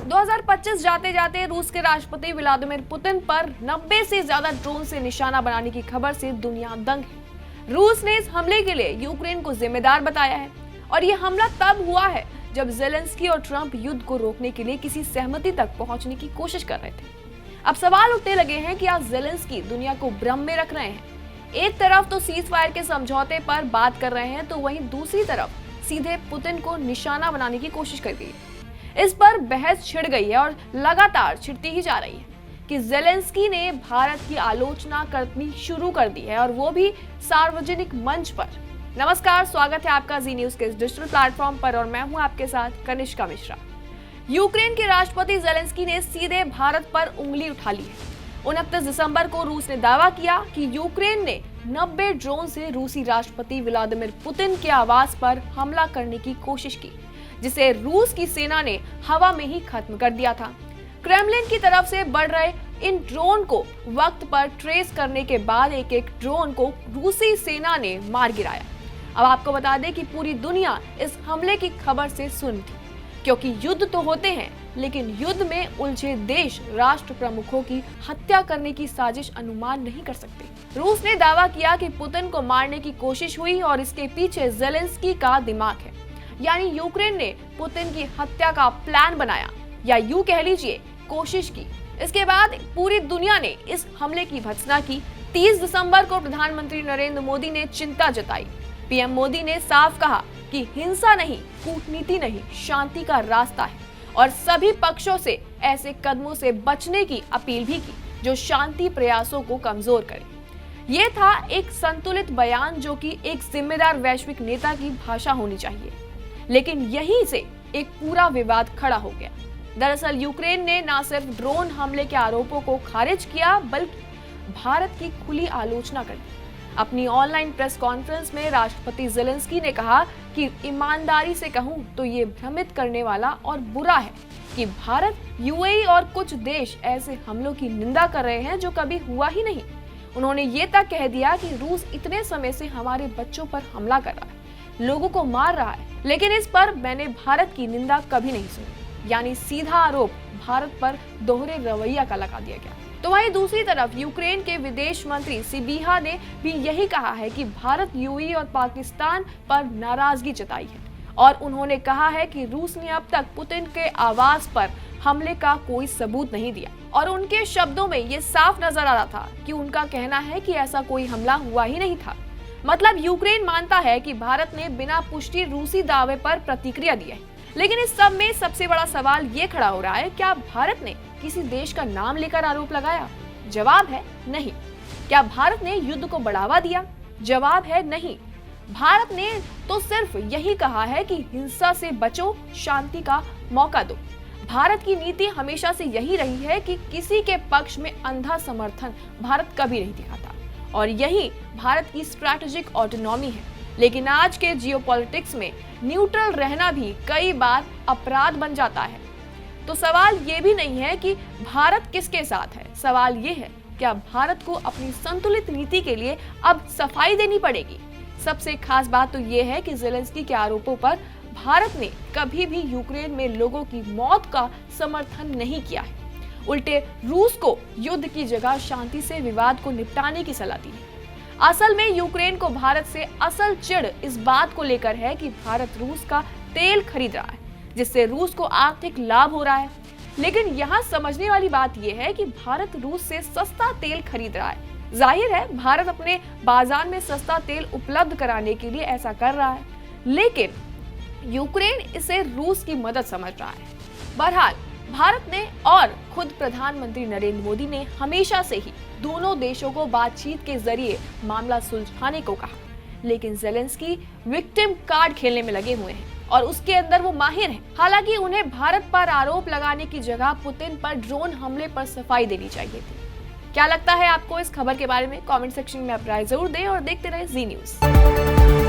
2025 जाते जाते रूस के राष्ट्रपति व्लादिमीर पुतिन पर 90 से ज्यादा ड्रोन से निशाना बनाने की खबर से दुनिया दंग है। रूस ने इस हमले के लिए यूक्रेन को जिम्मेदार बताया है और यह हमला तब हुआ है जब जेलेंस्की और ट्रंप युद्ध को रोकने के लिए किसी सहमति तक पहुंचने की कोशिश कर रहे थे। अब सवाल उठने लगे हैं कि आज जेलेंस्की दुनिया को भ्रम में रख रहे हैं। एक तरफ तो सीज फायर के समझौते पर बात कर रहे हैं, तो वहीं दूसरी तरफ सीधे पुतिन को निशाना बनाने की कोशिश कर गई है। इस पर बहस छिड़ गई है और लगातार छिड़ती ही जा रही है कि जेलेंस्की ने भारत की आलोचना करनी शुरू कर दी है, और वो भी सार्वजनिक मंच पर। नमस्कार, स्वागत है आपका जी न्यूज के इस डिजिटल प्लेटफॉर्म पर और मैं हूं आपके साथ कनिष्का मिश्रा। यूक्रेन के राष्ट्रपति जेलेंस्की ने सीधे भारत पर उंगली उठा ली है। 29 दिसंबर को रूस ने दावा किया कि यूक्रेन ने 90 ड्रोन से रूसी राष्ट्रपति व्लादिमीर पुतिन के आवास पर हमला करने की कोशिश की, जिसे रूस की सेना ने हवा में ही खत्म कर दिया था। क्रेमलिन की तरफ से बढ़ रहे इन ड्रोन को वक्त पर ट्रेस करने के बाद एक एक ड्रोन को रूसी सेना ने मार गिराया। अब आपको बता दें कि पूरी दुनिया इस हमले की खबर से सुन थी, क्योंकि युद्ध तो होते हैं, लेकिन युद्ध में उलझे देश राष्ट्र प्रमुखों की हत्या करने की साजिश अनुमान नहीं कर सकते। रूस ने दावा किया कि पुतिन को मारने की कोशिश हुई और इसके पीछे जेलेंस्की का दिमाग है, यानी यूक्रेन ने पुतिन की हत्या का प्लान बनाया, या यूं कह लीजिए कोशिश की। इसके बाद पूरी दुनिया ने इस हमले की भर्त्सना की। 30 दिसंबर को प्रधानमंत्री नरेंद्र मोदी ने चिंता जताई। पीएम मोदी ने साफ कहा कि हिंसा नहीं, कूटनीति नहीं, शांति का रास्ता है, और सभी पक्षों से ऐसे कदमों से बचने की अपील भी की जो शांति प्रयासों को कमजोर करे। ये था एक संतुलित बयान जो कि एक जिम्मेदार वैश्विक नेता की भाषा होनी चाहिए, लेकिन यहीं से एक पूरा विवाद खड़ा हो गया। दरअसल यूक्रेन ने न सिर्फ ड्रोन हमले के आरोपों को खारिज किया, बल्कि भारत की खुली आलोचना कर दी। अपनी ऑनलाइन प्रेस कॉन्फ्रेंस में राष्ट्रपति जेलेंस्की ने कहा कि ईमानदारी से कहूं तो ये भ्रमित करने वाला और बुरा है कि भारत, यूएई और कुछ देश ऐसे हमलों की निंदा कर रहे हैं जो कभी हुआ ही नहीं। उन्होंने ये तक कह दिया कि रूस इतने समय से हमारे बच्चों पर हमला कर रहा है, लोगों को मार रहा है, लेकिन इस पर मैंने भारत की निंदा कभी नहीं सुनी। यानी सीधा आरोप भारत पर दोहरे रवैया का लगा दिया गया। तो वहीं दूसरी तरफ यूक्रेन के विदेश मंत्री सिबिहा ने भी यही कहा है कि भारत यूएई और पाकिस्तान पर नाराजगी जताई है, और उन्होंने कहा है कि रूस ने अब तक पुतिन के आवास पर हमले का कोई सबूत नहीं दिया। और उनके शब्दों में ये साफ नजर आ रहा था कि उनका कहना है कि ऐसा कोई हमला हुआ ही नहीं था। मतलब यूक्रेन मानता है कि भारत ने बिना पुष्टि रूसी दावे पर प्रतिक्रिया दी है। लेकिन इस सब में सबसे बड़ा सवाल ये खड़ा हो रहा है, क्या भारत ने किसी देश का नाम लेकर आरोप लगाया? जवाब है नहीं। क्या भारत ने युद्ध को बढ़ावा दिया? जवाब है नहीं। भारत ने तो सिर्फ यही कहा है कि हिंसा से बचो, शांति का मौका दो। भारत की नीति हमेशा से यही रही है कि किसी के पक्ष में अंधा समर्थन भारत कभी नहीं दिखाता, और यही भारत की स्ट्रैटेजिक ऑटोनॉमी है। लेकिन आज के जियोपॉलिटिक्स में न्यूट्रल रहना भी कई बार अपराध बन जाता है। तो सवाल ये भी नहीं है कि भारत किसके साथ है, सवाल ये है क्या भारत को अपनी संतुलित नीति के लिए अब सफाई देनी पड़ेगी। सबसे खास बात तो ये है कि जेलेंस्की के आरोपों पर भारत ने कभी भी यूक्रेन में लोगों की मौत का समर्थन नहीं किया है। उल्टे रूस को युद्ध की जगह शांति से विवाद को निपटाने की सलाह दी है। असल में यूक्रेन को भारत से असल चिढ़ इस बात को लेकर है कि भारत रूस का तेल खरीद रहा है, जिससे रूस को आर्थिक लाभ हो रहा है। लेकिन यहाँ समझने वाली बात यह है कि भारत रूस से सस्ता तेल खरीद रहा है। जाहिर है भारत अपने बाजार में सस्ता तेल उपलब्ध कराने के लिए ऐसा कर रहा है, लेकिन यूक्रेन इसे रूस की मदद समझ रहा है। बहरहाल भारत ने और खुद प्रधानमंत्री नरेंद्र मोदी ने हमेशा से ही दोनों देशों को बातचीत के जरिए मामला सुलझाने को कहा, लेकिन जेलेंस्की विक्टिम कार्ड खेलने में लगे हुए हैं और उसके अंदर वो माहिर हैं। हालांकि उन्हें भारत पर आरोप लगाने की जगह पुतिन पर ड्रोन हमले पर सफाई देनी चाहिए थी। क्या लगता है आपको इस खबर के बारे में? कमेंट सेक्शन में आप राय जरूर दें और देखते रहे जी न्यूज।